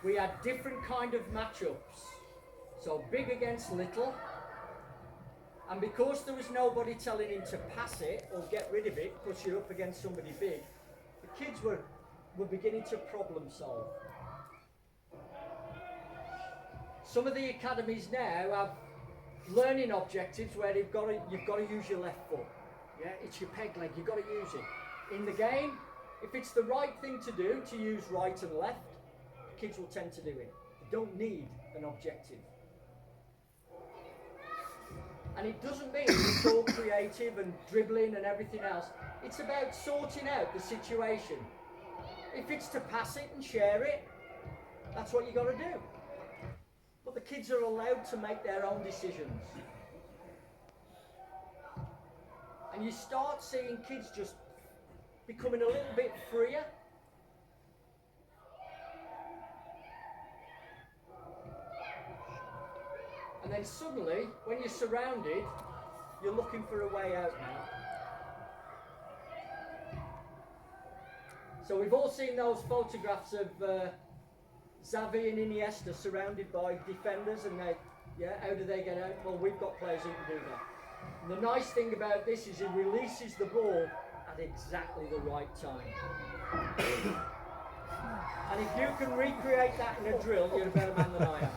we had different kind of matchups. So big against little. And because there was nobody telling him to pass it or get rid of it because you're up against somebody big, the kids were beginning to problem solve. Some of the academies now have learning objectives where you've got to use your left foot. Yeah, it's your peg leg, you've got to use it. In the game, if it's the right thing to do to use right and left, kids will tend to do it. You don't need an objective. And it doesn't mean it's all creative and dribbling and everything else. It's about sorting out the situation. If it's to pass it and share it, that's what you got to do. But the kids are allowed to make their own decisions. And you start seeing kids just becoming a little bit freer. And then suddenly, when you're surrounded, you're looking for a way out now. So we've all seen those photographs of Xavi and Iniesta surrounded by defenders, and how do they get out? Well, we've got players who can do that. And the nice thing about this is he releases the ball at exactly the right time. And if you can recreate that in a drill, you're a better man than I am.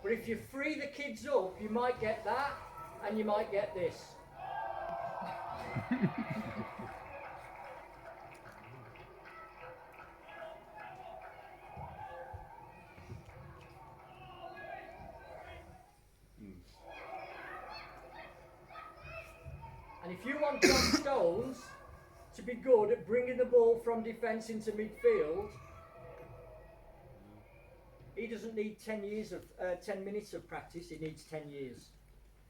But if you free the kids up, you might get that, and you might get this. And if you want John Stones to be good at bringing the ball from defence into midfield, he doesn't need 10 minutes of practice, he needs 10 years.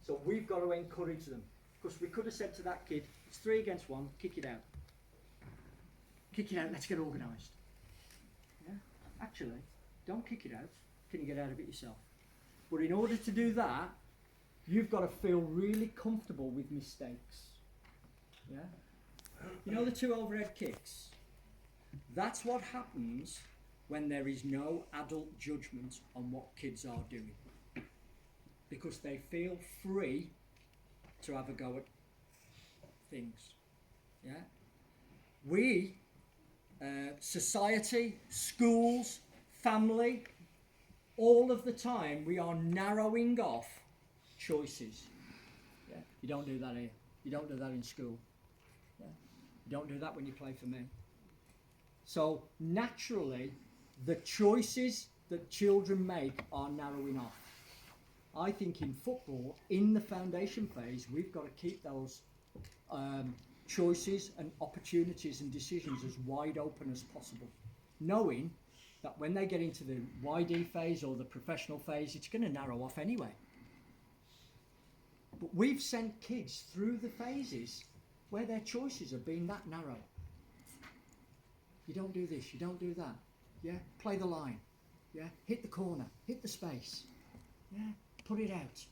So we've got to encourage them. Because we could have said to that kid, it's 3 against 1, kick it out. Kick it out, let's get organised. Yeah? Actually, don't kick it out. Can you get out of it yourself? But in order to do that, you've got to feel really comfortable with mistakes. Yeah? You know the 2 overhead kicks? That's what happens when there is no adult judgment on what kids are doing. Because they feel free to have a go at things. Yeah? We, society, schools, family, all of the time we are narrowing off choices. Yeah? You don't do that here. You don't do that in school. Yeah? You don't do that when you play for me. So naturally, the choices that children make are narrowing off. I think in football, in the foundation phase, we've got to keep those choices and opportunities and decisions as wide open as possible, knowing that when they get into the YD phase or the professional phase, it's going to narrow off anyway. But we've sent kids through the phases where their choices have been that narrow. You don't do this, you don't do that. Yeah, play the line. Yeah, hit the corner, hit the space. Yeah, put it out.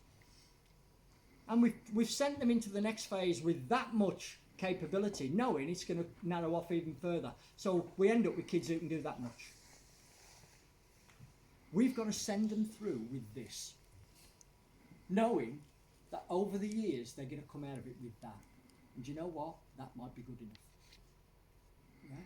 And we've sent them into the next phase with that much capability, knowing it's going to narrow off even further. So we end up with kids who can do that much. We've got to send them through with this, knowing that over the years they're going to come out of it with that. And do you know what? That might be good enough. Yeah?